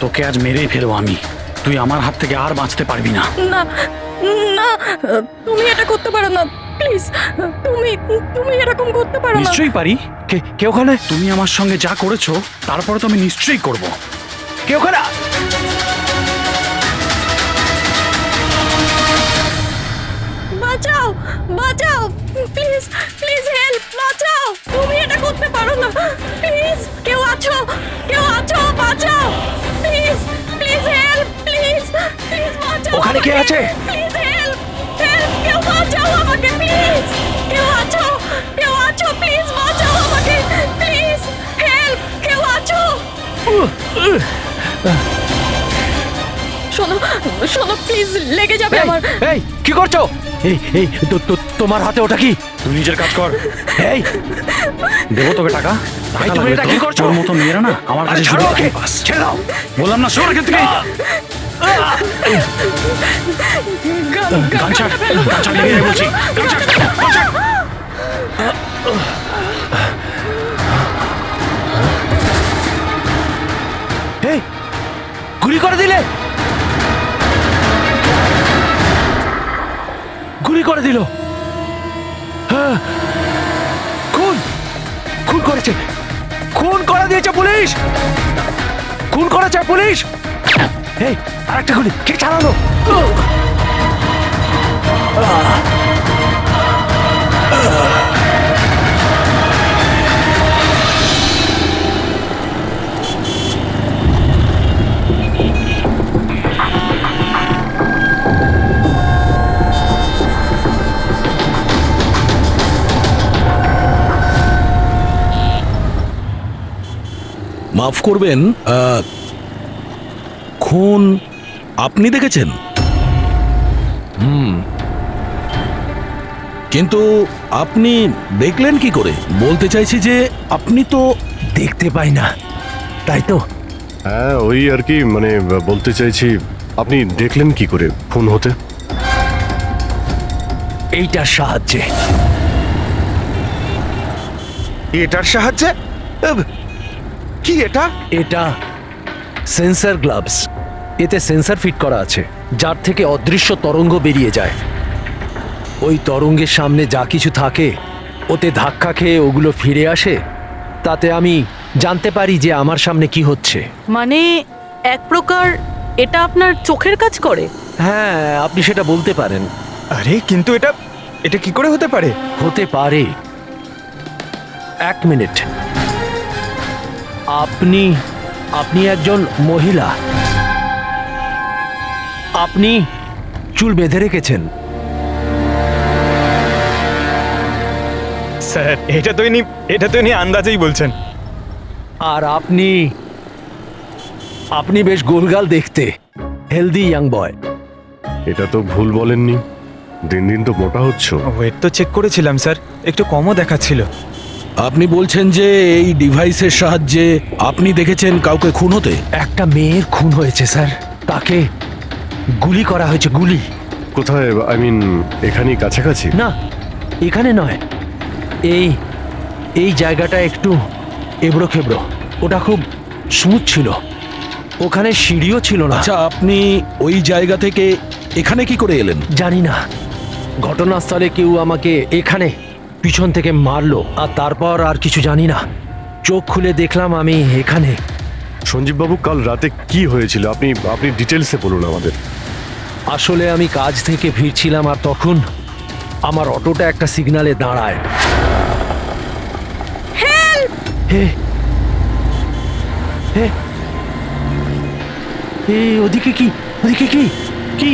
তোকে আজ মেরেই ফেলবো আমি। তুই আমার হাত থেকে আর বাঁচতে পারবি না। না না, তুমি এটা করতে পারো না, প্লিজ। তুমি তুমি এরকম করতে পারো না। নিশ্চয়ই পারি। কে ওখানে? তুমি আমার সঙ্গে যা করেছো তারপরে তো আমি নিশ্চয়ই করব। কে ওখানে? বাঁচাও বাঁচাও, প্লিজ প্লিজ হেল্প, বাঁচাও। তুমি এটা করতে পারো না, প্লিজ। কেউ আছো? কেউ আছো? বাঁচাও, please please help, please please বাঁচাও। ওখানে কে আছে? প্লিজ হেল্প হেল্প, কেউ বাঁচাও আমাকে, প্লিজ। কেউ আছো? কেউ আছো? প্লিজ বাঁচাও আমাকে, প্লিজ হেল্প, কেউ আছো? শোনো শোনো, প্লিজ, লেগে যাবে আমার। এই কি করছো? এই তোমার হাতে ওটা কি? তুই নিজের কাজ কর। এই দেবো তোকে টাকা। তুমি এটা কি করছো? তোর মতো মেয়েরা না আমার কাছে ছেড়ে দাও। বললাম না, সর এখান থেকে। গান ছাড়, গান ছাড়, লেগে যাবে বলছি। গান ছাড়, গান ছাড়। এই গুলি করে দিলে, গুলি করে দিল। হ্যাঁ, খুন খুন করেছে, খুন করে দিয়েছে পুলিশ, খুন করেছে পুলিশ। এই আরেকটা গুলি কে চালালো? মাফ করবেন, খুন আপনি দেখেছেন? কিন্তু আপনি দেখলেন কি করে? বলতে চাইছি যে আপনি তো দেখতে পাই না, তাই তো? হ্যাঁ, ওই আর কি, মানে বলতে চাইছি আপনি দেখলেন কি করে খুন হতে? এইটার সাহায্যে। এটার সাহায্যে? কি এটা? এটা সেন্সর গ্লাভস। এতে সেন্সর ফিট করা আছে, যার থেকে অদৃশ্য তরঙ্গ বেরিয়ে যায়। ওই তরঙ্গের সামনে যা কিছু থাকে ওতে ধাক্কা খেয়ে ওগুলো ফিরে আসে। তাতে আমি জানতে পারি যে আমার সামনে কি হচ্ছে। মানে এক প্রকার এটা আপনার চোখের কাজ করে? হ্যাঁ, আপনি সেটা বলতে পারেন। আরে কিন্তু এটা এটা কি করে হতে পারে? হতে পারে। এক মিনিট, আপনি আপনি একজন মহিলা, আপনি চুল বেঁধে রেখেছেন। স্যার, এটা তো ইনি আন্দাজেই বলছেন। আর আপনি আপনি বেশ গোলগাল দেখতে, হেলদি ইয়াং বয়। এটা তো ভুল বলেননি, দিন দিন তো মোটা হচ্ছ। ওয়েট তো চেক করেছিলাম স্যার, একটু কমও দেখাচ্ছিল। আপনি বলছেন যে এই ডিভাইসের সাহায্যে আপনি দেখেছেন কাউকে খুন হতে? একটা মেয়ের খুন হয়েছে স্যার, তাকে গুলি করা হয়েছে, গুলি। কোথায়? আই মিন এখানেই কাছাকাছি? না, এখানে নয়, এই এই জায়গাটা একটু এবড়ো খেবড়ো। ওটা খুব স্মুথ ছিল, ওখানে সিঁড়িও ছিল না। আচ্ছা, আপনি ওই জায়গা থেকে এখানে কি করে এলেন? জানি না, ঘটনাস্থলে কেউ আমাকে এখানে পিছন থেকে মারলো, আর তারপর আর কিছু জানি না। চোখ খুলে দেখলাম আমি এখানে। সঞ্জীব বাবু, কাল রাতে কি হয়েছিল আপনি আপনি ডিটেলসে বলুন আমাদের। আসলে আমি কাজ থেকে ফিরছিলাম, আর তখন আমার অটোটা একটা সিগন্যালে দাঁড়ায়। হে হে, ওদিকে কি, ওদিকে কি কি?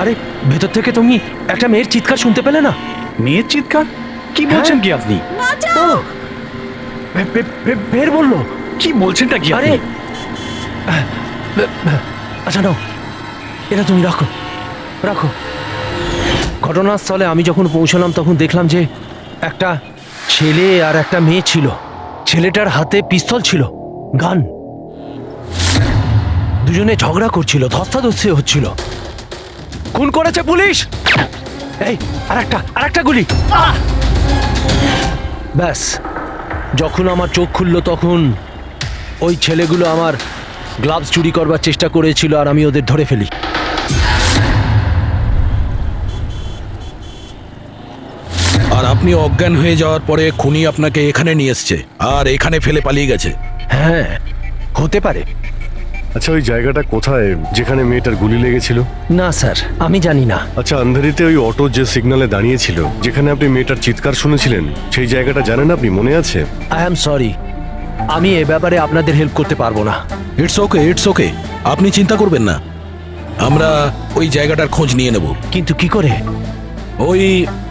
আরে ভেতর থেকে তুমি একটা মেয়ের চিৎকার শুনতে পেলে না? মেয়ের চিৎকার? কি বলছেন কি আপনি? ও, বের বললো। কি বলছেনটা কি আরে আপনি? আচ্ছা নাও, এটা তুমি রাখো রাখো। ঘটনাস্থলে আমি যখন পৌঁছলাম তখন দেখলাম যে একটা ছেলে আর একটা মেয়ে ছিল। ছেলেটার হাতে পিস্তল ছিল, গান। দুজনে ঝগড়া করছিল, ধস্তাধস্তি হচ্ছিল। খুন করেছে পুলিশ। এই আরেকটা গুলি। ব্যাস, যখন আমার চোখ খুললো তখন ওই ছেলেগুলো আমার গ্লাভস চুরি করবার চেষ্টা করেছিল আর আমি ওদের ধরে ফেলি। আর আপনি অজ্ঞান হয়ে যাওয়ার পরে খুনি আপনাকে এখানে নিয়ে এসছে আর এখানে ফেলে পালিয়ে গেছে। হ্যাঁ, হতে পারে। আচ্ছা, ওই জায়গাটা কোথায় যেখানে মেয়েটার গুলি লেগেছিল? না স্যার, আমি জানি না। আচ্ছা, আন্ধারিতে ওই অটো যে সিগন্যালে দাঁড়িয়েছিল, যেখানে আপনি মেয়েটার চিৎকার শুনেছিলেন, সেই জায়গাটা জানেন আপনি? মনে আছে? আই অ্যাম সরি, আমি এ ব্যাপারে আপনাদের হেল্প করতে পারবো না। ইটস ওকে, ইটস ওকে, আপনি চিন্তা করবেন না, আমরা ওই জায়গাটার খোঁজ নিয়ে নেব। কিন্তু কি করে? ওই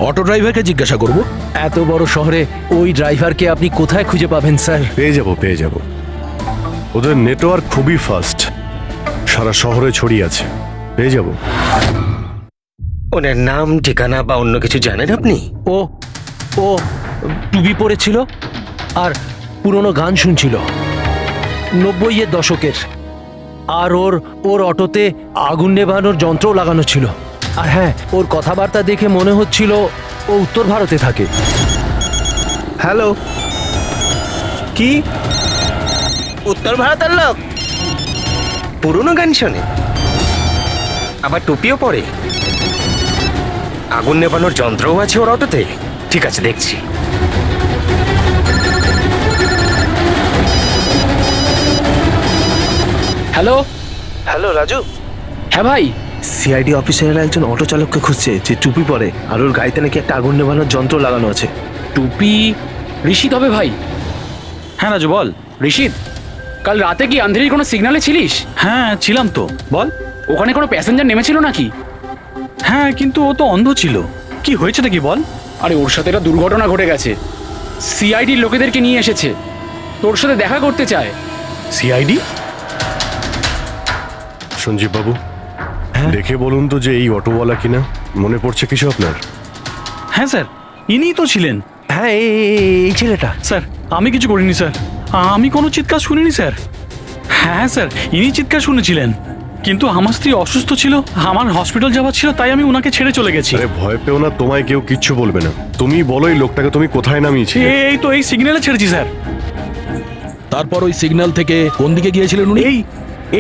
অটো ড্রাইভারকে জিজ্ঞাসা করব। এত বড় শহরে ওই ড্রাইভারকে আপনি কোথায় খুঁজে পাবেন স্যার? পেয়ে যাব। ওদের নেটওয়ার্ক খুবই ফাস্ট, সারা শহরে ছড়িয়ে আছে, পেয়ে যাব। ওনার নাম, ঠিকানা বা অন্য কিছু জানেন আপনি? ও ও টুপি পরেছিল আর পুরনো গান শুনছিল 90-এর দশকের। আর ওর অটোতে আগুন নেভানোর যন্ত্রও লাগানো ছিল। আর হ্যাঁ, ওর কথাবার্তা দেখে মনে হচ্ছিল ও উত্তর ভারতে থাকে। হ্যালো, কি? উত্তর ভারতের লোক? পুরনো গান শোনে, আবার টুপিও পরে, আগুন নেভানোর যন্ত্রও আছে ওর অটোতে। ঠিক আছে, দেখছি। হ্যালো। হ্যালো রাজু, হ্যাঁ ভাই। সিআইডি অফিসারেরা একজন অটো চালককে খুঁজছে যে টুপি পরে আর ওর গাড়িতে নাকি একটা আগুন নেভানোর যন্ত্র লাগানো আছে। টুপি ঋষিদ হবে ভাই। হ্যাঁ রাজু, বল। ঋষিদ, কাল রাতে কি আন্ধেরির কোনো সিগন্যালে ছিলিস? হ্যাঁ ছিলাম তো, বল। ওখানে কোনো প্যাসেঞ্জার নেমেছিল নাকি? হ্যাঁ, কিন্তু ও তো অন্ধ ছিল। কি হয়েছে নাকি বল? আরে ওর সাথে একটা দুর্ঘটনা ঘটে গেছে। সিআইডির লোকেদেরকে নিয়ে এসেছে, তোর সাথে দেখা করতে চায়। সিআইডি? সঞ্জীব বাবু, দেখে বলুন তো যে এই অটোওয়ালা কিনা। মনে পড়ছে কিছু আপনার? হ্যাঁ স্যার, ইনিই তো ছিলেন। হ্যাঁ, এই ছেলেটা। স্যার, আমি কিছু করিনি স্যার, আমি কোনো চিৎকার শুনিনি স্যার। হ্যাঁ স্যার, ইনি চিৎকার শুনেছিলেন, কিন্তু আমার স্ত্রী অসুস্থ ছিল, আমার হসপিটাল যাওয়ার ছিল, তাই আমি ওনাকে ছেড়ে চলে গেছি। আরে ভয় পেও না, তোমায় কেউ কিচ্ছু বলবে না। তুমি বলো এই লোকটাকে তুমি কোথায় নামিয়েছিলে? এই তো এই সিগন্যালে ছেড়েছি স্যার। তারপর ওই সিগন্যাল থেকে কোন দিকে গিয়েছিলেন উনি?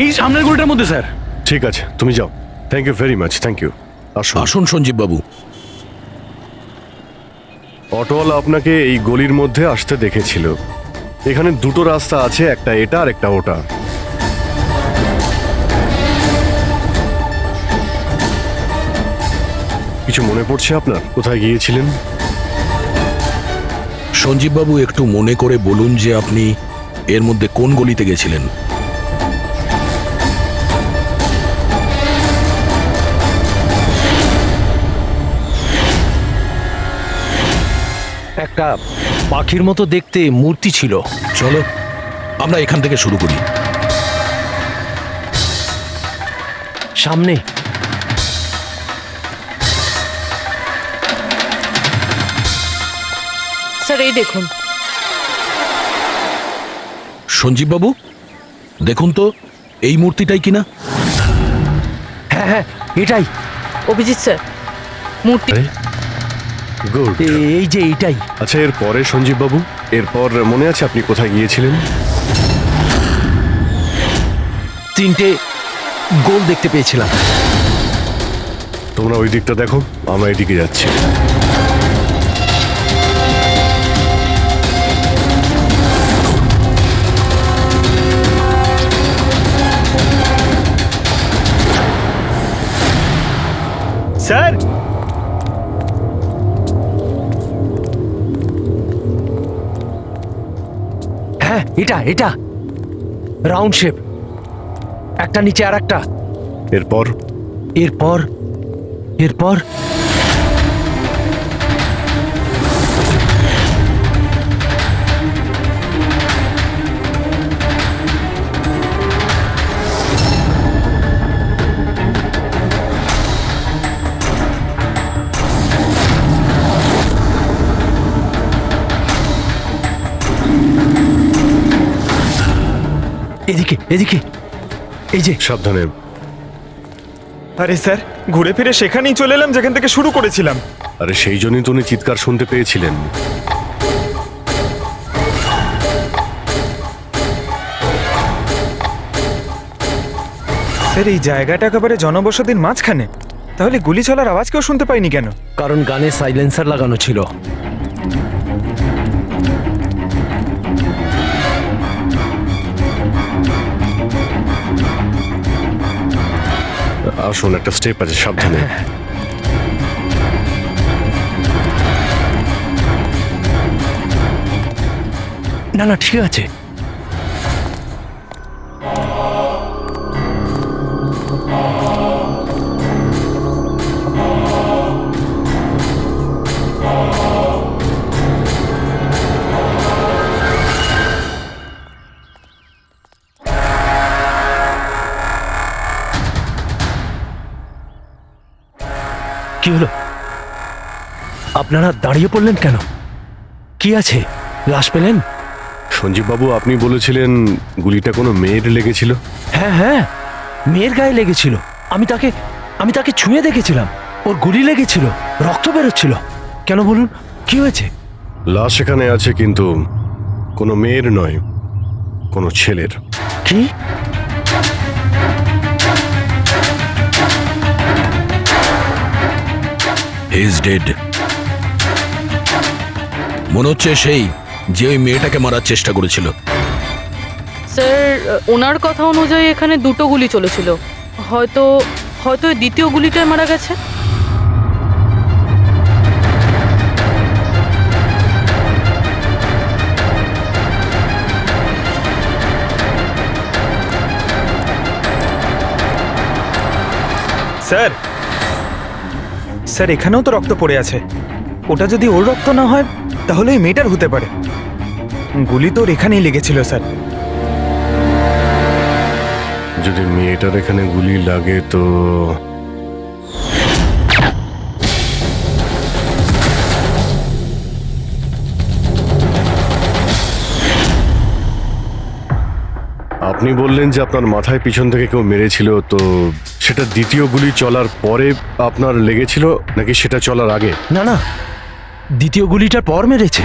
এই সামনের গলিটার মধ্যে স্যার। ঠিক আছে, তুমি যাও। Thank you very much, thank you. আসুন। আসুন সঞ্জীব বাবু। অটোওয়ালা আপনাকে এই গলির মধ্যে আসতে দেখেছিল। এখানে দুটো রাস্তা আছে, একটা এটা আর একটা ওটা। কিছু মনে পড়ছে আপনার কোথায় গিয়েছিলেন? সঞ্জীব বাবু, একটু মনে করে বলুন যে আপনি এর মধ্যে কোন গলিতে গেছিলেন? একটা পাখির মতো দেখতে মূর্তি ছিল। চলো আমরা এখান থেকে শুরু করি। সামনে স্যার, এই দেখুন। সঞ্জীব বাবু, দেখুন তো এই মূর্তিটাই কিনা। হ্যাঁ হ্যাঁ, এটাই। অভিজিৎ স্যার, মূর্তি। গুড। এই যে এইটাই। আচ্ছা, এরপরে সঞ্জীব বাবু, এরপর মনে আছে আপনি কোথায় গিয়েছিলেন? 3টে গোল দেখতে পেয়েছিলাম। তোমরা ওই দিকটা দেখো, আমরা এদিকে যাচ্ছি। স্যার, হ্যাঁ, এটা রাউন্ড শেপ, একটা নিচে আর একটা। এরপর এরপর এরপর এদিকে এদিকে, এই যে। সাবধানে। আরে স্যার, ঘুরে ফিরে সেখানেই চলে এলাম যেখান থেকে শুরু করেছিলাম। আরে সেই জন্যই তো উনি চিৎকার শুনতে পেয়েছিলেন। স্যার এই জায়গাটা একেবারে জনবসতির মাঝখানে, তাহলে গুলি চলার আওয়াজ কেউ শুনতে পাইনি কেন? কারণ গানে সাইলেন্সার লাগানো ছিল। আসুন, একটা স্টেপ আছে, সাবধানে। না না, ঠিক আছে। কি হলো? আপনারা দাঁড়িয়ে পড়লেন কেন? কি আছে? লাশ পেলেন? সঞ্জীব বাবু, আপনি বলেছিলেন গুলিটা কোনো মেয়ের লেগেছিল। হ্যাঁ হ্যাঁ, মেয়ের গায়ে লেগেছিল। আমি তাকে ছুঁয়ে দেখেছিলাম। ওর গুলি লেগেছিল, রক্ত বেরোচ্ছিল। কেন বলুন, কি হয়েছে? লাশ এখানে আছে, কিন্তু কোনো মেয়ের নয়, কোনো ছেলের। কি? Is dead. মনে হচ্ছে সেই যে ওই মেয়েটাকে মারার চেষ্টা করেছিল। স্যার, ওনার কথা অনুযায়ী এখানে দুটো গুলি চলেছিল। হয়তো হয়তো এই দ্বিতীয় গুলিটায় মারা গেছে। স্যার, স্যার এখানেও তো রক্ত পড়ে আছে। ওটা যদি ওর রক্ত না হয় তাহলে ওই মেয়েটার হতে পারে। গুলি তো ওর এখানেই লেগেছিল স্যার। যদি মেয়েটার এখানে গুলি লাগে তো আপনি বললেন যে আপনার মাথায় পিছন থেকে কেউ মেরেছিল, তো সেটা দ্বিতীয় গুলি চলার পরে আপনার লেগেছিল নাকি সেটা চলার আগে? না না, দ্বিতীয় গুলিটার পর মেরেছে।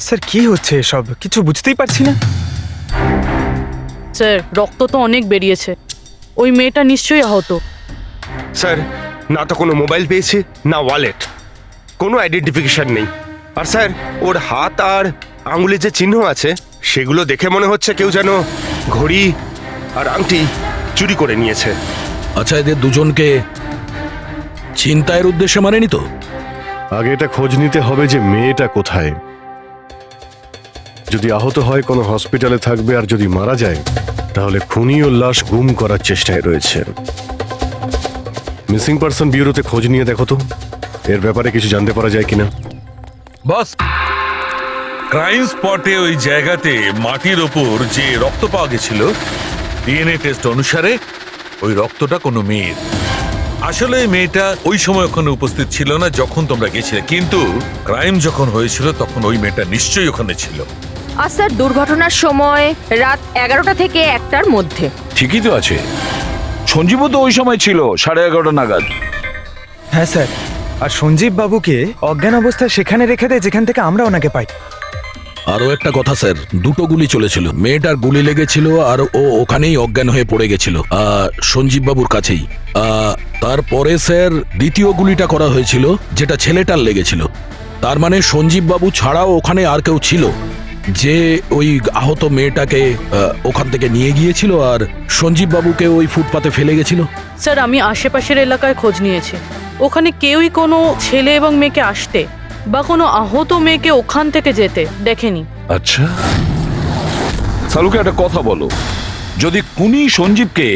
স্যার কি হচ্ছে এসব? কিছু বুঝতেই পারছি না। স্যার, রক্ত তো অনেক বেরিয়েছে। ওই মেয়েটা নিশ্চয়ই আহত। স্যার, না তো কোনো মোবাইল পেয়েছে, না ওয়ালেট, কোনো আইডেন্টিফিকেশন নেই। আর স্যার, ওর হাত আর আঙুলে যে চিহ্ন আছে সেগুলো দেখে মনে হচ্ছে কেউ যেন ঘড়ি আর আংটি চুরি করে নিয়েছে। আচ্ছা, এদের দুজনকে ছিনতাইয়ের উদ্দেশ্যে মারেনি তো? আগে এটা খোঁজ নিতে হবে যে মেয়েটা কোথায়। যদি আহত হয় কোনো হসপিটালে থাকবে, আর যদি মারা যায় তাহলে খুনি ও লাশ গুম করার চেষ্টায় রয়েছে। মিসিং পারসন ব্যুরোতে খোঁজ নিয়ে দেখো তো এর ব্যাপারে কিছু জানতে পারা যায় কিনা। বস, ক্রাইম স্পটে ওই জায়গাতে মাটির ওপর যে রক্ত পাওয়া গেছিল, ডিএনএ টেস্ট অনুসারে ওই রক্তটা কোনো মেয়ের। আসলে এই মেয়েটা ওই সময় ওখানে উপস্থিত ছিল না যখন তোমরা গেছিলে, কিন্তু ক্রাইম যখন হয়েছিল তখন ওই মেয়েটা নিশ্চয়ই ওখানে ছিল। আর স্যার, দুর্ঘটনার সময় রাত 11টা থেকে 1টার মধ্যে। ঠিকই তো আছে। সঞ্জীবও তো ওই সময় ছিল 11:30 নাগাদ। হ্যাঁ স্যার, আর সঞ্জীব বাবুকে অজ্ঞান অবস্থায় সেখানে রেখে দেয় যেখান থেকে আমরা ওনাকে পাই। আরো একটা কথা স্যার, দুটো গুলি চলেছিল। মেয়েটার গুলি লেগেছিল আর ও ওখানেই অজ্ঞান হয়ে পড়ে গেছিল সঞ্জীব বাবুর কাছেই। তারপরে স্যার দ্বিতীয় গুলিটা করা হয়েছিল যেটা ছেলেটার লেগেছিল। তার মানে সঞ্জীব বাবু ছাড়াও ওখানে আর কেউ ছিল যে ওই আহত মেয়েটাকে ওখান থেকে নিয়ে গিয়েছিল আর সঞ্জীব বাবুকে ওই ফুটপাতে ফেলে গেছিল। স্যার, আমি আশেপাশের এলাকায় খোঁজ নিয়েছি। ওখানে কেউই কোনো ছেলে এবং মেয়েকে আসতে বা কোনো আহত মেয়েকে ওখান থেকে যেতে দেখেনি। আচ্ছা, সালুকে একটা কথা বলো, যদি খুনি সঞ্জীবকে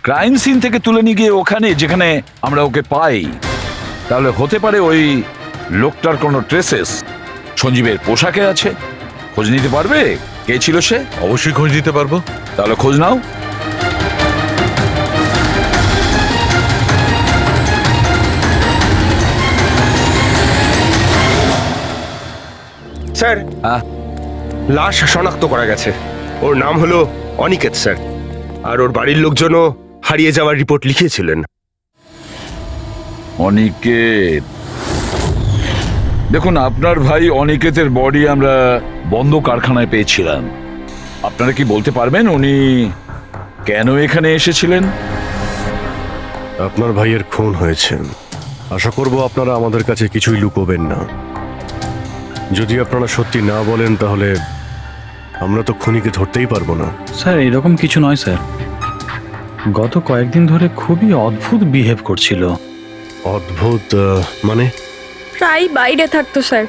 ক্রাইম সিন থেকে তুলে নিয়ে গিয়ে ওখানে যেখানে আমরা ওকে পাই, তাহলে হতে পারে ওই লোকটার কোনো ট্রেসেস সঞ্জীবের পোশাকে আছে। খোঁজ নিতে পারবে কে ছিল সে? অবশ্যই খোঁজ দিতে পারবো। তাহলে খোঁজ নাও। স্যার, লাশ শনাক্ত করা গেছে। ওর নাম হলো অনিকেত স্যার, আর ওর বাড়ির লোকজনও হারিয়ে যাওয়ার রিপোর্ট লিখিয়েছিলেন। অনিকেত, দেখুন আপনার ভাই অনিকেতের বডি আমরা বন্ধ কারখানায় পেয়েছিলাম। আপনারা কি বলতে পারবেন উনি কেন এখানে এসেছিলেন? আপনার ভাইয়ের খুন হয়েছে। আশা করব আপনারা আমাদের কাছে কিছুই লুকোবেন না। যদি আপনারা সত্যি না বলেন তাহলে আমরা তো খুনিকে ধরতেই পারবো না। স্যার এরকম কিছু নয় স্যার, গত কয়েকদিন ধরে খুবই অদ্ভুত বিহেভ করছিল। অদ্ভুত মানে? প্রায় বাইরে থাকতো স্যার,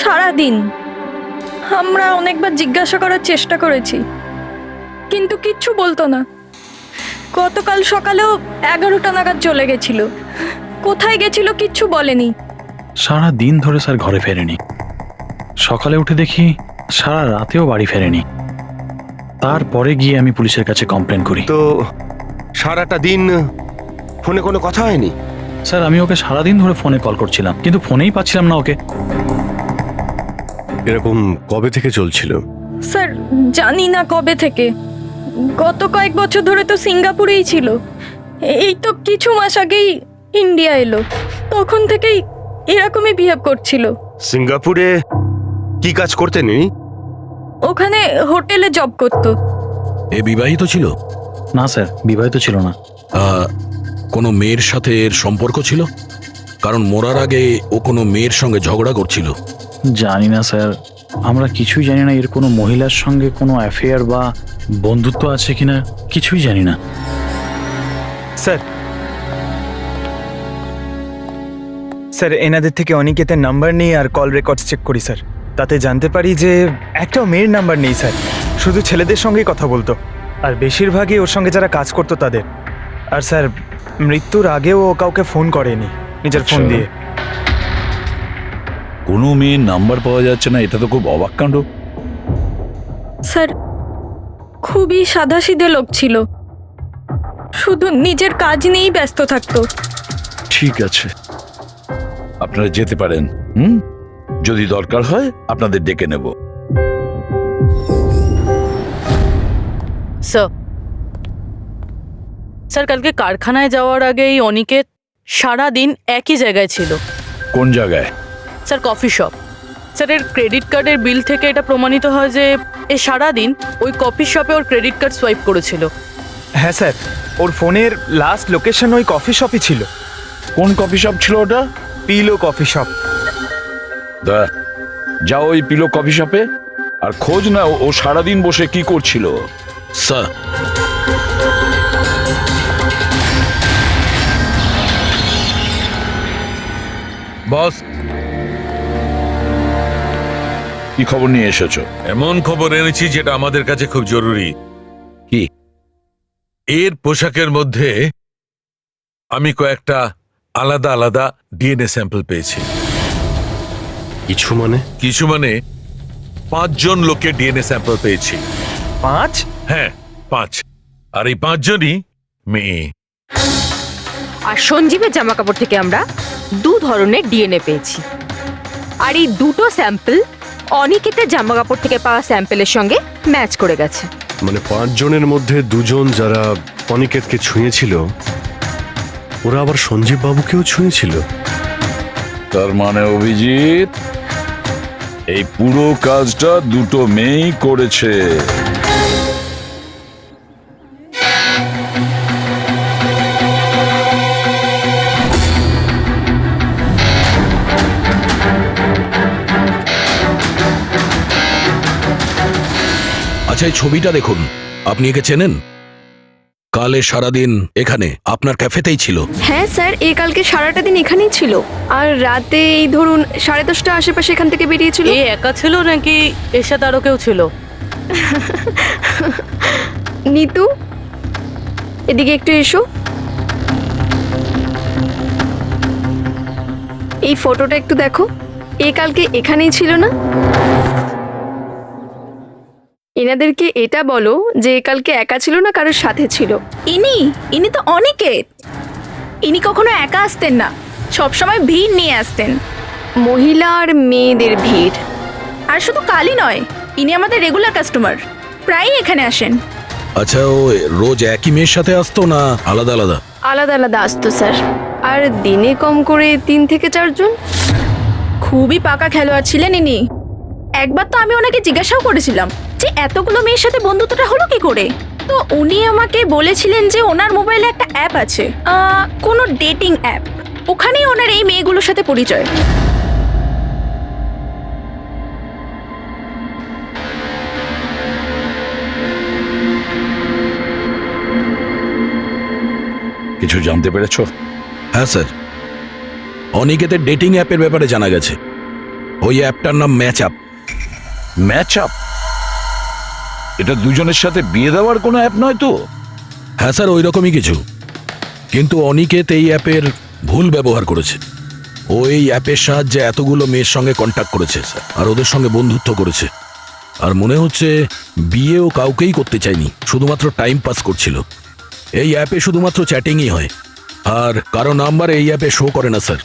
সারাদিন। আমরা অনেকবার জিজ্ঞাসা করার চেষ্টা করেছি, কিন্তু কিচ্ছু বলতো না। গতকাল সকালেও 11টা নাগাদ চলে গেছিল। কোথায় গেছিল কিচ্ছু বলেনি। সারা দিন ধরে স্যার ঘরে ফেরেনি। সকালে উঠে দেখি সারা রাতেও বাড়ি ফেরেনি। তারপরে গিয়ে আমি পুলিশের কাছে কমপ্লেন করি। তো সারাটা দিন ফোনে কোনো কথা হয়নি? স্যার আমি ওকে সারাদিন ধরে ফোনে কল করছিলাম, কিন্তু ফোনেই পাচ্ছিলাম না ওকে। এরকম কবে থেকে চলছিল? স্যার জানি না কবে থেকে। গত কয়েক বছর ধরে তো সিঙ্গাপুরেই ছিল। এই তো কিছু মাস আগেই ইন্ডিয়া এলো, তখন থেকেই এরকমই বিহেভ করছিল। সিঙ্গাপুরে কি কাজ করতেন ইনি? ওখানে হোটেলে জব করতো। এ বিবাহিত ছিল? না স্যার, বিবাহিত ছিল না। কোনো মেয়ের সাথে এর সম্পর্ক ছিল? কারণ মরার আগে ও কোনো মেয়ের সঙ্গে ঝগড়া করছিল। জানি না স্যার, আমরা কিছুই জানি না এর কোনো মহিলার সঙ্গে কোনো অ্যাফেয়ার বা বন্ধুত্ব আছে কিনা, কিছুই জানি না। স্যার স্যার এনাদের থেকে অনিকেতের নাম্বার নিয়ে আর কল রেকর্ডস চেক করি স্যার। তাতে জানতে পারি যে একটাও মেয়ের নাম্বার নেই স্যার, শুধু ছেলেদের সঙ্গেই কথা বলতো, আর বেশিরভাগই ওর সঙ্গে যারা কাজ করতো তাদের। আর স্যার মৃত্যুর আগেও ও কাউকে ফোন করেনি নিজের ফোন দিয়ে। কোনো মেয়ের নাম্বার পাওয়া যাচ্ছে না, এটা তো খুব অবাক কাণ্ড। স্যার খুবই সাদাসিধে লোক ছিল, শুধু নিজের কাজ নিয়েই ব্যস্ত থাকতো। ঠিক আছে, আপনারা যেতে পারেন। যদি দরকার হয় আপনাদের ডেকে নেব। স্যার কালকে কারখানায় যাওয়ার আগেই অনিকেত সারা দিন একই জায়গায় ছিল। কোন জায়গায়? Sir coffee shop. স্যার এর ক্রেডিট কার্ডের বিল থেকে এটা প্রমাণিত হয় যে এ সারাদিন ওই কফি শপে ওর ক্রেডিট কার্ড সোয়াইপ করেছিল। হ্যাঁ স্যার, ওর ফোনের লাস্ট লোকেশন ওই কফি শপই ছিল। কোন কফি শপ ছিল ওটা? Pillow coffee shop. যাও ওই পিলো কফি শপে আর খোঁজ না ও সারাদিন বসে কি করছিল। স্যার, বস কি খবর নিয়ে এসেছো? এমন খবর এনেছি যেটা আমাদের কাছে খুব জরুরি। কি? এর পোশাকের মধ্যে আমি কয়েকটা আলাদা আলাদা ডিএনএ স্যাম্পল পেয়েছি। কিছু মানে? কিছু মানে 5 জন লোকের ডিএনএ স্যাম্পল পেয়েছি। 5? হ্যাঁ 5, আর এই 5 জনই মেয়ে। আর সঞ্জীবের জামা কাপড় থেকে আমরা 2 ধরনের ডিএনএ পেয়েছি, আর এই দুটো স্যাম্পল অনিকেতের জামা কাপড় থেকে পাওয়া স্যাম্পলের সঙ্গে ম্যাচ করে গেছে। মানে 5 জনের মধ্যে 2 জন যারা অনিকেতকে ছুঁয়েছিল, ওরা আবার সঞ্জীব বাবুকেও ছুঁয়েছিল। তার মানে অভিজিৎ এই পুরো কাজটা দুটো মেয়েই করেছে। আচ্ছা, এই ছবিটা দেখুন, আপনি একে চেনেন? কালে সারাদিন এখানে আপনার ক্যাফেতেই ছিল। হ্যাঁ স্যার, এই কালকে সারাটা দিন এখানেই ছিল, আর রাতে এই ধরুন 10:30 আশেপাশে এখান থেকে বেরিয়েছিল। এ একা ছিল নাকি এর সাথে আরো কেউ ছিল? নিতু, এদিকে একটু এসো। এই ফটোটা একটু দেখো, এ কালকে এখানেই ছিল না? এনাদেরকে এটা বলো যে কালকে একা ছিল না, কারোর সাথে ছিল। ইনি তো অনিকেত। ইনি কখনো একা আসতেন না, সবসময় ভিড় নিয়ে আসতেন। মহিলা আর মেয়েদের ভিড়। আর শুধু কালই নয়, ইনি আমাদের রেগুলার কাস্টমার, প্রায়ই এখানে আসেন। আচ্ছা, ও রোজ একই মেয়ের সাথে আসতো না আলাদা আলাদা? আলাদা আলাদা আসতো স্যার, আর দিনে কম করে 3 থেকে 4 জন। খুবই পাকা খেলোয়াড় ছিলেন ইনি। একবার তো আমি ওনাকে জিজ্ঞাসাও করেছিলাম যে এতগুলো মেয়ের সাথে বন্ধুত্বটা হলো কি করে। তো উনি আমাকে বলেছিলেন যে ওনার মোবাইলে একটা অ্যাপ আছে, কোনো ডেটিং অ্যাপ। ওখানেই ওনার এই মেয়েগুলোর সাথে পরিচয়। কিছু জানতে পেরেছো? হ্যাঁ স্যার, অনিকেতের ডেটিং অ্যাপের ব্যাপারে জানা গেছে। ওই অ্যাপটার নাম ম্যাচ আপ। Match up? এটা দুজনের সাথে বিয়ে দেওয়ার কোনো অ্যাপ নয় তো? হ্যাঁ স্যার, ওই রকমই কিছু। কিন্তু অনিকেত এই অ্যাপের ভুল ব্যবহার করেছে। ও এই অ্যাপের সাহায্যে এতগুলো মেয়ের সঙ্গে কন্ট্যাক্ট করেছে স্যার, আর ওদের সঙ্গে বন্ধুত্ব করেছে। আর মনে হচ্ছে বিয়েও কাউকেই করতে চায়নি, শুধুমাত্র টাইম পাস করছিল। এই অ্যাপে শুধুমাত্র চ্যাটিংই হয়, আর কারো নাম্বার এই অ্যাপে শো করে না স্যার।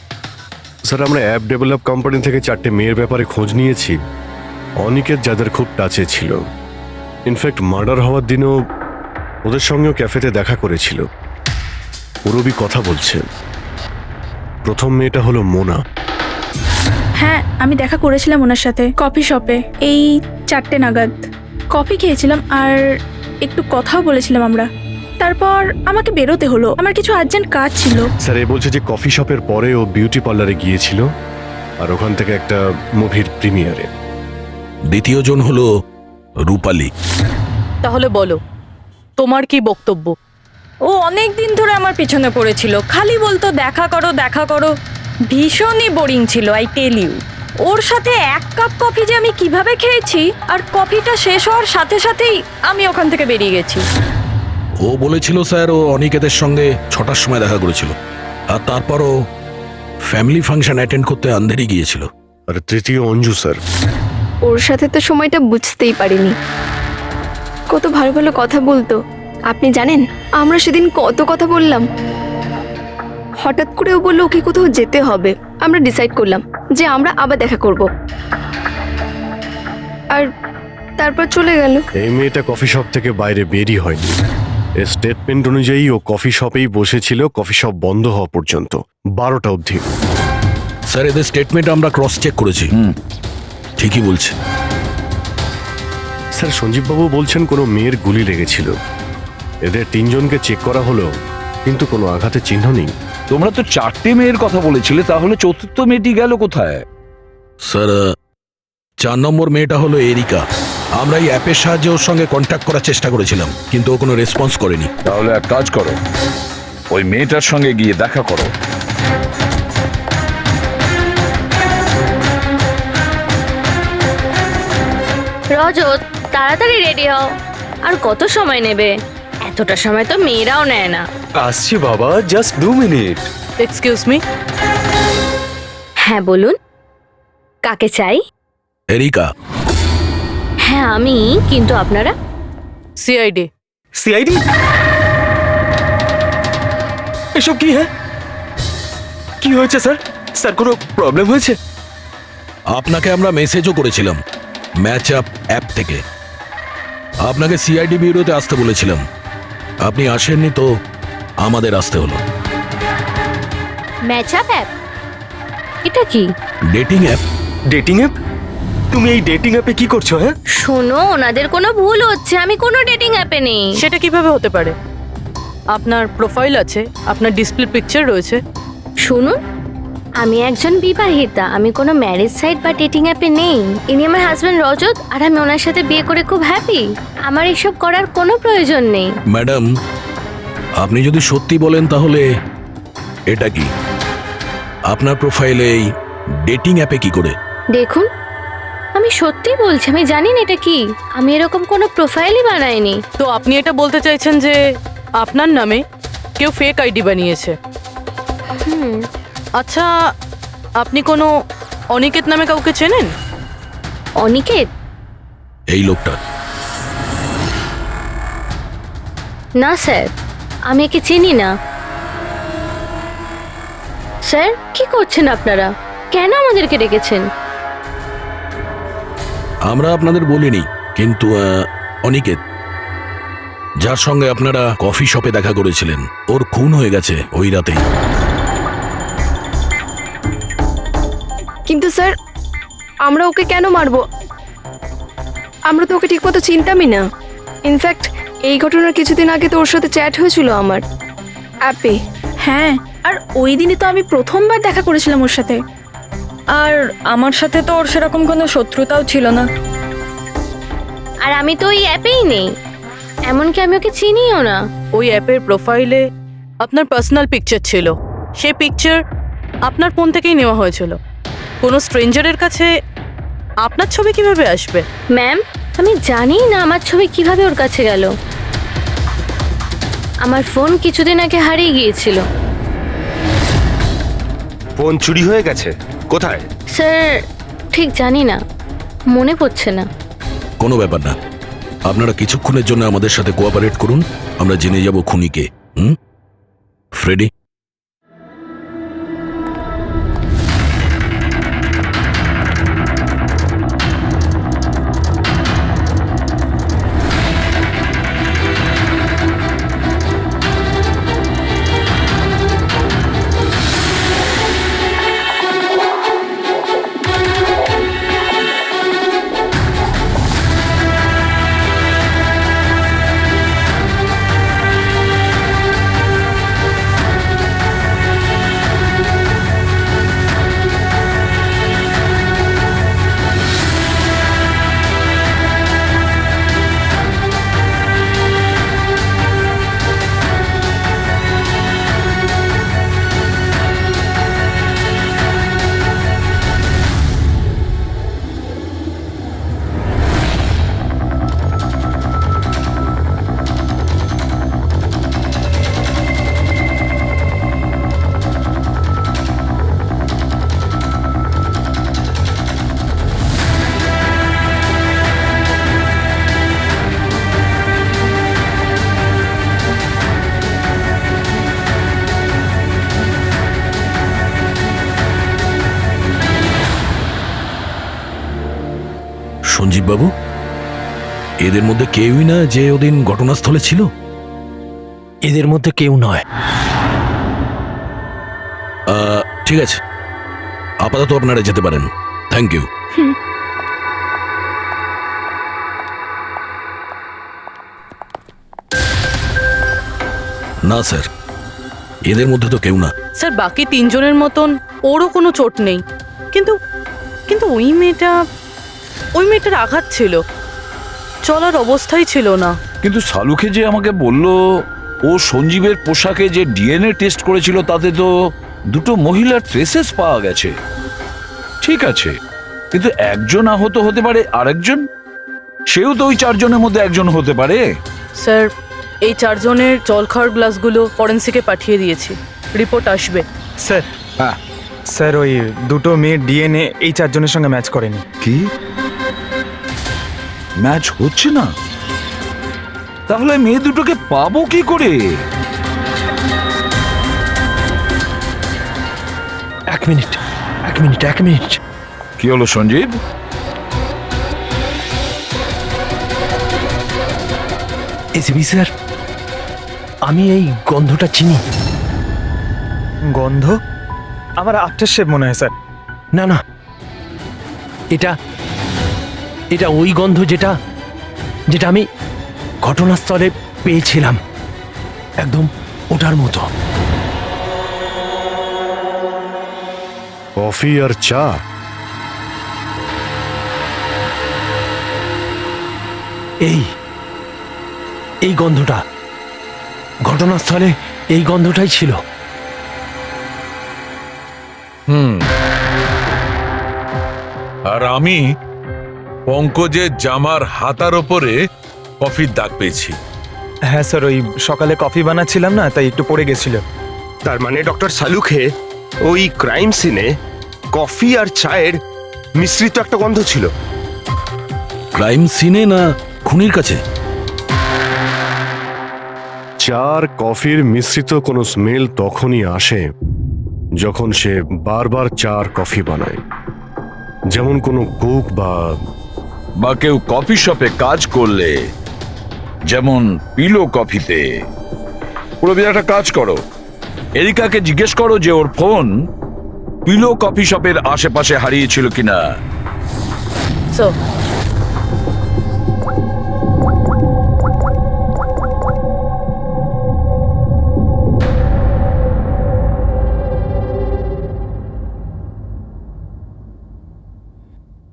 স্যার, আমরা অ্যাপ ডেভেলপ কোম্পানি থেকে 4টে মেয়ের ব্যাপারে খোঁজ নিয়েছি, অনিকেত যাদের খুব টাচে ছিল। ইনফ্যাক্ট মার্ডার হওয়ার দিনও ওদের সঙ্গেও ক্যাফেতে দেখা করেছিল। পুরবি কথা বলছে। প্রথম মেয়েটা হলো মোনা। হ্যাঁ, আমি দেখা করেছিলাম ওনার সাথে কফি শপে এই 4টে নাগাদ। কফি খেয়েছিলাম আর একটু কথাও বলেছিলাম আমরা। তারপর আমাকে বেরোতে হলো, আমার কিছু আর্জেন্ট কাজ ছিল। স্যার, এ বলছে যে কফি শপের পরে ও বিউটি পার্লারে গিয়েছিল, আর ওখান থেকে একটা মুভির প্রিমিয়ারে। দ্বিতীয় জন হলো রূপালী। তাহলে বলো, তোমার কি বক্তব্য? ও অনেক দিন ধরে আমার পিছনে পড়েছিল, খালি বলতো দেখা করো দেখা করো। ভীষণই বোরিং ছিল, আই টেল ইউ। ওর সাথে 1 কাপ কফি যে আমি কিভাবে খেয়েছি, আর কফিটা শেষ হওয়ার সাথে সাথেই আমি ওখান থেকে বেরিয়ে গেছি। ও বলেছিল স্যার ও অনিকেতের সঙ্গে 6টার সময় দেখা করেছিল, আর তারপরও ফ্যামিলি ফাংশন অ্যাটেন্ড করতে আন্ধেরি গিয়েছিল। আর তৃতীয় অঞ্জু স্যার। ওর সাথে তো সময়টা বুঝতেই পারিনি। কত ভালো ভালো কথা বলতো, আপনি জানেন আমরা সেদিন কত কথা বললাম। হঠাৎ করে ও বললো ওকে কোথাও যেতে হবে। আমরা ডিসাইড করলাম যে আমরা আবার দেখা করব, আর তারপর চলে গেল। এই মেয়েটা কফি শপ থেকে বাইরে বেরিয়ে হয়নি। এর স্টেটমেন্ট অনুযায়ী ও কফি শপেই বসেছিল কফি শপ বন্ধ হওয়া পর্যন্ত, 12টা অবধি। স্যার, এদের স্টেটমেন্ট আমরা ক্রস চেক করেছি, ঠিকই বলছে। স্যার, সঞ্জীববাবু বলছেন কোনো মেয়ের গুলি লেগেছিল। এদের 3জনকে চেক করা হলো, কিন্তু কোনো আঘাতের চিহ্ন নেই। তোমরা তো 4টে মেয়ের কথা বলেছিলে, তাহলে চতুর্থ মেয়েটি গেল কোথায়? স্যার, 4 নম্বর মেয়েটা হলো এরিকা। আমরা এই অ্যাপের সাহায্যে ওর সঙ্গে কন্ট্যাক্ট করার চেষ্টা করেছিলাম, কিন্তু ও কোনো রেসপন্স করেনি। তাহলে এক কাজ করো, ওই মেয়েটার সঙ্গে গিয়ে দেখা করো। রজত, তাড়াতাড়ি রেডি হও। আর কত সময় নেবে? এতটা সময় তো মেয়েরাও নেয় না। আসছি বাবা, জাস্ট 2 মিনিট। Excuse me. হ্যাঁ বলুন, কাকে চাই? এরিকা। হ্যাঁ আমি, কিন্তু আপনারা? সিআইডি। সিআইডি? এসব কি? হ্যাঁ, কি হয়েছে স্যার? স্যার, কোনো প্রবলেম হয়েছে? আপনাকে আমরা মেসেজও করেছিলাম ম্যাচ আপ অ্যাপ থেকে। আপনাকে সিআইডি ব্যুরোতে আসতে বলেছিলাম, আপনি আসেননি, তো আমাদের আসতে হলো। Match up app? এটা কি? Dating app. Dating app? তুমি এই ডেটিং অ্যাপে কি করছো? হ্যাঁ শোনো, ওনাদের কোনো ভুল হচ্ছে, আমি কোনো ডেটিং অ্যাপে নেই। সেটা কিভাবে হতে পারে? আপনার প্রোফাইল আছে, আপনার ডিসপ্লে পিকচার রয়েছে। শুনুন, আমি একজন বিবাহিতা, আমি কোনো ম্যারেজ সাইট বা ডেটিং অ্যাপে নেই। ইনি আমার হাজব্যান্ড রজত, আর আমি ওনার সাথে বিয়ে করে খুব হ্যাপি। আমার এসব করার কোনো প্রয়োজন নেই। ম্যাডাম, আপনি যদি সত্যি বলেন তাহলে এটা কি? আপনার প্রোফাইলে এই ডেটিং অ্যাপে কি করে? দেখুন, আমি সত্যি বলছি, আমি জানি না এটা কি। আমি এরকম কোনো প্রোফাইলই বানাইনি। তো আপনি এটা বলতে চাইছেন যে আপনার নামে কেউ ফেক আইডি বানিয়েছে? আচ্ছা, আপনি কোনো অনিকেত নামে কাউকে চেনেন? অনিকেত? এই লোকটা? না স্যার, আমি একে চিনি না। স্যার, কি করছেন আপনারা? কেন আমাদেরকে ডেকেছেন? আমরা আপনাদের বলিনি, কিন্তু অনিকেত, যার সঙ্গে আপনারা কফি শপে দেখা করেছিলেন, ওর খুন হয়ে গেছে ওই রাতেই। কিন্তু স্যার, আমরা ওকে কেন মারবো? আমরা তো ওকে ঠিকমতো চিনতামই না। ইনফ্যাক্ট এই ঘটনার কিছুদিন আগে তো ওর সাথে চ্যাট হয়েছিল আমার অ্যাপে। হ্যাঁ, আর ওই দিনই তো আমি প্রথমবার দেখা করেছিলাম ওর সাথে। আর আমার সাথে তো ওর সেরকম কোনো শত্রুতাও ছিল না। আর আমি তো ওই অ্যাপেই নেই, এমনকি আমি ওকে চিনিও না। ওই অ্যাপের প্রোফাইলে আপনার পার্সোনাল পিকচার ছিল, সেই পিকচার আপনার ফোন থেকেই নেওয়া হয়েছিল। কোনো স্ট্রেঞ্জারের কাছে আপনার ছবি কিভাবে আসবে? ম্যাম, আমি জানি না আমার ছবি কিভাবে ওর কাছে গেল। আমার ফোন কিছুদিন আগে হারিয়ে গিয়েছিল। ফোন চুরি হয়ে গেছে? কোথায়? স্যার ঠিক জানি না, মনে পড়ছে না। কোনো ব্যাপার না, আপনারা কিছুক্ষণের জন্য আমাদের সাথে কোঅপারেট করুন, আমরা জেনে যাব খুনিকে। ফ্রেডি, সঞ্জীব বাবু, এদের মধ্যে কেউই না যে ওদিন ঘটনাস্থলে ছিল? এদের মধ্যে কেউ নয়। ঠিক আছে, আপাতত আপনারা যেতে পারেন। Thank you. না স্যার, এদের মধ্যে তো কেউ না। স্যার, বাকি তিনজনের মতন ওরও কোনো চোট নেই, কিন্তু কিন্তু ওই মেয়েটার আঘাত ছিল, চলার অবস্থাই ছিল না। কিন্তু সালুকে যে আমাকে বলল ও সঞ্জীবের পোশাকে যে ডিএনএ টেস্ট করেছিল তাতে তো দুটো মহিলার ট্রেসেস পাওয়া গেছে। ঠিক আছে, কিন্তু একজন আহত হতে পারে, আরেকজন সেও তো ওই চারজনের মধ্যে একজন হতে পারে। স্যার, এই চারজনের জল খাওয়ার গ্লাসগুলো ফরেন্সিকে পাঠিয়ে দিয়েছি, রিপোর্ট আসবে। স্যার, হ্যাঁ স্যার ওই দুটো মেয়ের ডিএনএ এই চারজনের সঙ্গে ম্যাচ করেনি। কি ম্যাচ হচ্ছে না? তাহলে মেয়ে দুটোকে পাবো কি করে? এক মিনিট। কি হলো সঞ্জীব? এসিপি স্যার, আমি এই গন্ধটা চিনি। গন্ধ? আমার আফটার শেভ মনে হয় স্যার। না না, এটা ওই গন্ধ যেটা আমি ঘটনাস্থলে পেয়েছিলাম, একদম ওটার মতো। কফি আর চা? এই গন্ধটা ঘটনাস্থলে, এই গন্ধটাই ছিল। আর আমি পঙ্কজের জামার হাতার ওপরে কফির দাগ পেয়েছি। হ্যাঁ স্যার, ওই সকালে কফি বানাচ্ছিলাম না, তাই একটু পড়ে গেছিল। তার মানে ডক্টর সালুখে ওই ক্রাইম সিনে কফি আর চায়ের মিশ্রিত একটা গন্ধ ছিল। ক্রাইম সিনে না খুনির কাছে? চা আর কফির মিশ্রিত কোনো স্মেল তখনই আসে যখন সে বারবার চা আর কফি বানায়, যেমন কোনো কুক বা কেউ কফি শপে কাজ করলে, যেমন পিলো কফিতে। পুরো একটা কাজ করো, এরিকাকে জিজ্ঞেস করো যে ওর ফোন পিলো কফি শপের আশেপাশে হারিয়েছিল কিনা।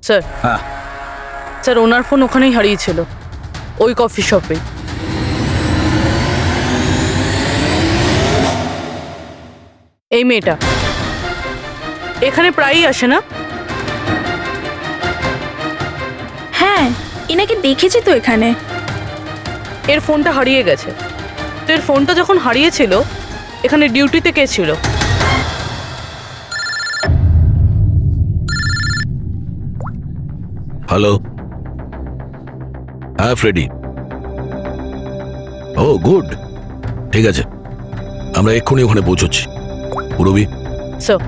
স্যার হ্যাঁ স্যার ওনার ফোন ওখানেই হারিয়েছিল, ওই কফি শপে। এই মেয়েটা এখানে প্রায়ই আসে না? হ্যাঁ, এনাকে দেখেছি তো এখানে। এর ফোনটা হারিয়ে গেছে। তো এর ফোনটা যখন হারিয়েছিল, এখানে ডিউটিতে কে ছিল? হ্যালো, হ্যাঁ ফ্রেডি। ও গুড, ঠিক আছে, আমরা এক্ষুনি ওখানে পৌঁছচ্ছি। পুরবি, স্যার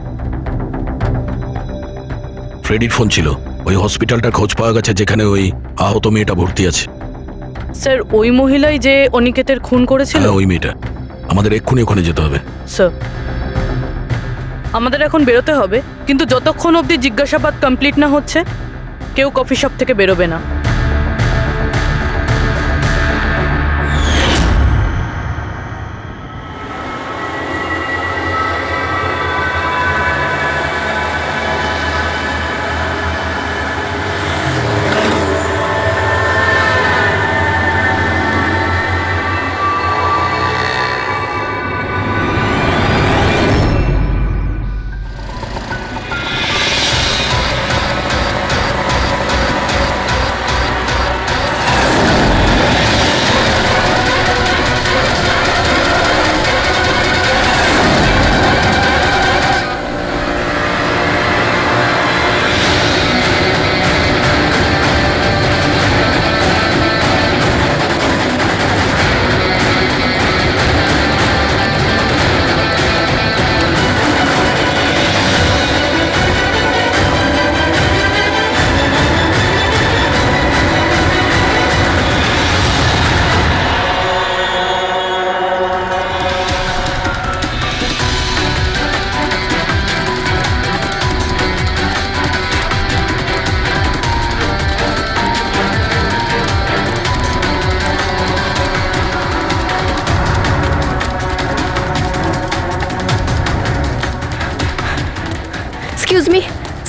ফ্রেডির ফোন ছিল। ওই হসপিটালটার খোঁজ পাওয়া গেছে যেখানে ওই আহত মেয়েটা ভর্তি আছে। স্যার ওই মহিলাই যে অনিকেতের খুন করেছিল? হ্যাঁ, ওই মেয়েটা। আমাদের এক্ষুনি ওখানে যেতে হবে। স্যার আমাদের এখন বেরোতে হবে, কিন্তু যতক্ষণ অবধি জিজ্ঞাসাবাদ কমপ্লিট না হচ্ছে কেউ কফি শপ থেকে বেরোবে না।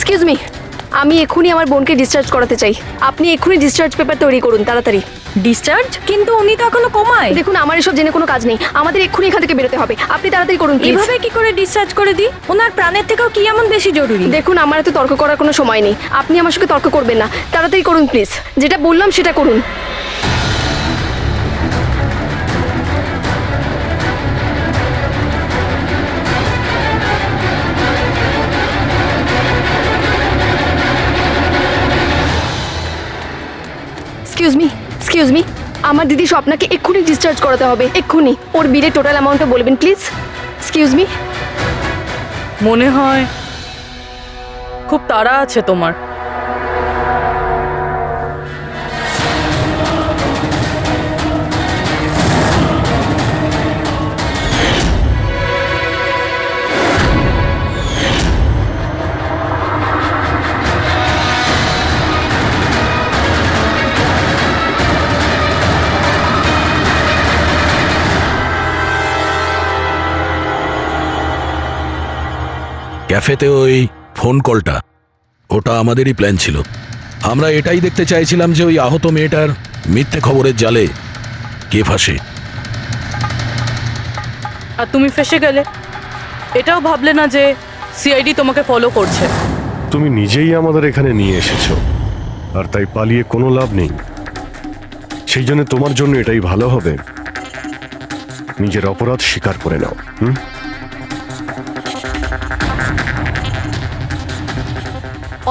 এক্সকিউজ মি, আমি এক্ষুনি আমার বোনকে ডিসচার্জ করাতে চাই। আপনি এক্ষুনি ডিসচার্জ পেপার তৈরি করুন, তাড়াতাড়ি। ডিসচার্জ? কিন্তু উনি তো এখনো কোমায়। দেখুন, আমার এসব জেনে কোনো কাজ নেই, আমাদের এক্ষুনি এখান থেকে বেরোতে হবে। আপনি তাড়াতাড়ি করুন please। এভাবে কি করে ডিসচার্জ করে দিই? ওনার প্রাণের থেকেও কি এমন বেশি জরুরি? দেখুন, আমার এত তর্ক করার কোনো সময় নেই, আপনি আমার সঙ্গে তর্ক করবেন না। তাড়াতাড়ি করুন প্লিজ, যেটা বললাম সেটা করুন। এক্সকিউজ মি, আমার দিদি স্বপ্নাকে এক্ষুনি ডিসচার্জ করাতে হবে, এক্ষুনি। ওর বিলের টোটাল অ্যামাউন্টটা বলবেন প্লিজ। Excuse me. মনে হয় খুব তাড়া আছে তোমার। ক্যাফেতে ওই ফোন কলটা, ওটা আমাদেরই প্ল্যান ছিল। আমরা এটাই দেখতে চাইছিলাম যে ওই আহত মেয়েটার মিথ্যে খবরের জালে কে ফাঁসে। আর তুমি ফেসে গেলে। এটাও ভাবলে না যে সিআইডি তোমাকে ফলো করছে? তুমি নিজেই আমাদের এখানে নিয়ে এসেছো, আর তাই পালিয়ে কোনো লাভ নেই। সেই জন্য তোমার জন্য এটাই ভালো হবে, নিজের অপরাধ স্বীকার করে নাও।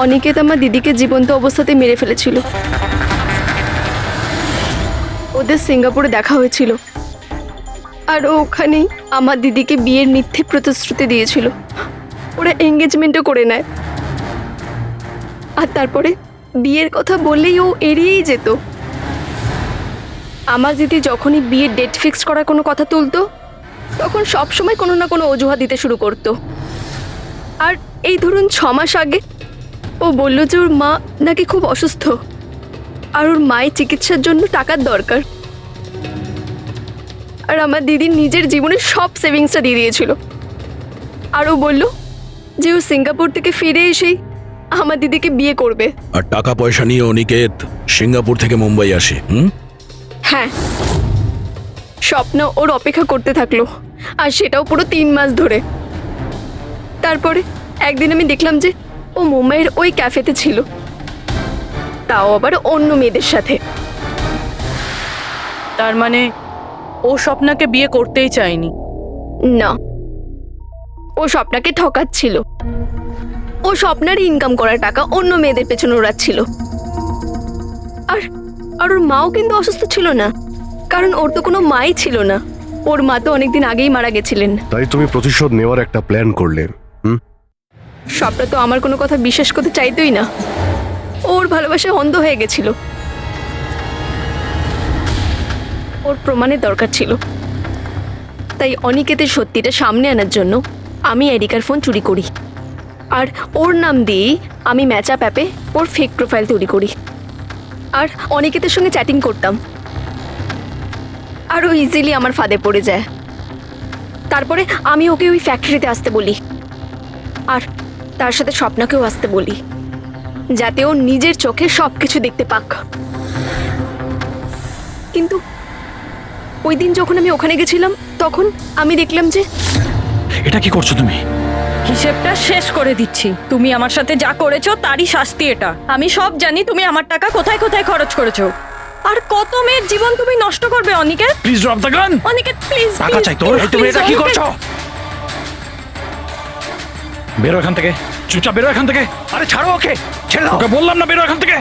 অনিকেত আমার দিদিকে জীবন্ত অবস্থাতে মেরে ফেলেছিল। ওদের সিঙ্গাপুরে দেখা হয়েছিল, আর ওখানেই আমার দিদিকে বিয়ের মিথ্যে প্রতিশ্রুতি দিয়েছিল। ওরা এঙ্গেজমেন্টও করে নেয়, আর তারপরে বিয়ের কথা বললেই ও এড়িয়েই যেত। আমার দিদি যখনই বিয়ের ডেট ফিক্সড করার কোনো কথা তুলতো, তখন সবসময় কোনো না কোনো অজুহাত দিতে শুরু করতো। আর এই ধরুন 6 মাস আগে ও বলল যে ওর মা নাকি খুব অসুস্থ, আর ওর মায়ের চিকিৎসার জন্য টাকার দরকার। আর আমার দিদি নিজের জীবনের সব সেভিংসটা দিয়ে দিয়েছিল। আর ও বলল যে ও সিঙ্গাপুর থেকে ফিরে এসেই আমার দিদিকে বিয়ে করবে। আর টাকা পয়সা নিয়ে অনিকেত সিঙ্গাপুর থেকে মুম্বাই আসে। হ্যাঁ, স্বপ্ন ওর অপেক্ষা করতে থাকলো, আর সেটাও পুরো 3 মাস ধরে। তারপরে একদিন আমি দেখলাম যে ও মুম্বাইয়ের ওই ক্যাফেতে ছিল, তাও আবার অন্য মেয়েদের সাথে। তার মানে ও স্বপ্নাকে বিয়ে করতেই চায়নি? না, ও স্বপ্নাকে ঠকাচ্ছিল। ও স্বপ্নার ইনকাম করা টাকা অন্য মেয়েদের পেছনে ওড়াচ্ছিল। আর আর ওর মাও কিন্তু অসুস্থ ছিল না, কারণ ওর তো কোনো মাই ছিল না। ওর মা তো অনেকদিন আগেই মারা গেছিলেন। তাই তুমি প্রতিশোধ নেওয়ার একটা প্ল্যান করলে। স্বপ্না তো আমার কোনো কথা বিশ্বাস করতে চাইতোই না। ওর ভালোবাসায় অন্ধ হয়ে গেছিল। ওর প্রমাণের দরকার ছিল। তাই অনিকেতের সত্যিটা সামনে আনার জন্য আমি এরিকার ফোন চুরি করি, আর ওর নাম দিয়ে আমি ম্যাচআপ অ্যাপে ওর ফেক প্রোফাইল তৈরি করি, আর অনিকেতের সঙ্গে চ্যাটিং করতাম। আর ও ইজিলি আমার ফাঁদে পড়ে যায়। তারপরে আমি ওকে ওই ফ্যাক্টরিতে আসতে বলি, আর তার সাথে স্বপ্নাকেও আসতে বলি, যাতে ও নিজের চোখে সব কিছু দেখতে পাক। কিন্তু ওই দিন যখন আমি ওখানে গেছিলাম, তখন আমি দেখলাম যে... এটা কি করছো তুমি? হিসেবটা শেষ করে দিচ্ছি। তুমি আমার সাথে যা করেছো তারই শাস্তি এটা। আমি সব জানি তুমি আমার টাকা কোথায় কোথায় খরচ করেছো, আর কত মেয়ের জীবন তুমি নষ্ট করবে। Aniket, please drop the gun. Aniket please, টাকা চাই তোর। তুমি এটা কি করছো? বেরো এখান থেকে, চুপচাপ বেরো এখান থেকে। আরে ছাড়ো ওকে, ছেড়ে দাও। ওকে বললাম না বেরো এখান থেকে।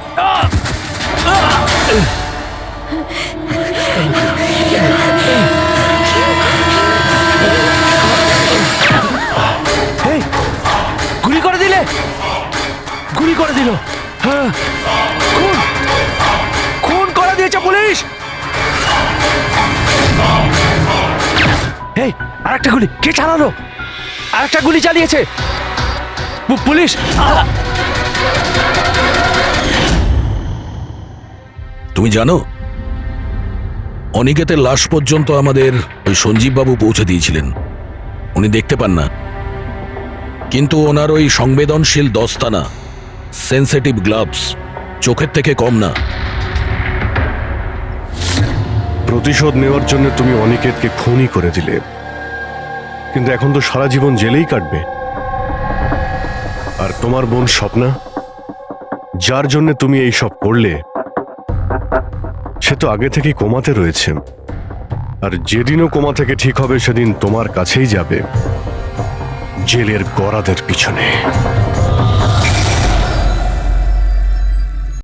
এই, গুলি করে দিলে, গুলি করে দিল। হ্যাঁ, খুন খুন করে দিয়েছে পুলিশ। এই, আরেকটা গুলি কে চালালো? আরেকটা গুলি চালিয়েছে পুলিশ। তুমি জানো, অনিকেতের লাশ পর্যন্ত আমাদের ওই সঞ্জীব বাবু পৌঁছে দিয়েছিলেন। উনি দেখতে পান না, কিন্তু ওনার ওই সংবেদনশীল দস্তানা, সেন্সিটিভ গ্লাভস চোখের থেকে কম না। প্রতিশোধ নেওয়ার জন্য তুমি অনিকেতকে খুনই করে দিলে, কিন্তু এখন তো সারা জীবন জেলেই কাটবে। আর তোমার বোন স্বপ্না, যার জন্য তুমি এই সব করলে, সে তো আগে থেকেই কোমাতে রয়েছে। আর যেদিনও কোমা থেকে ঠিক হবে, সেদিন তোমার কাছেই যাবে, জেলের গরাদের পিছনে।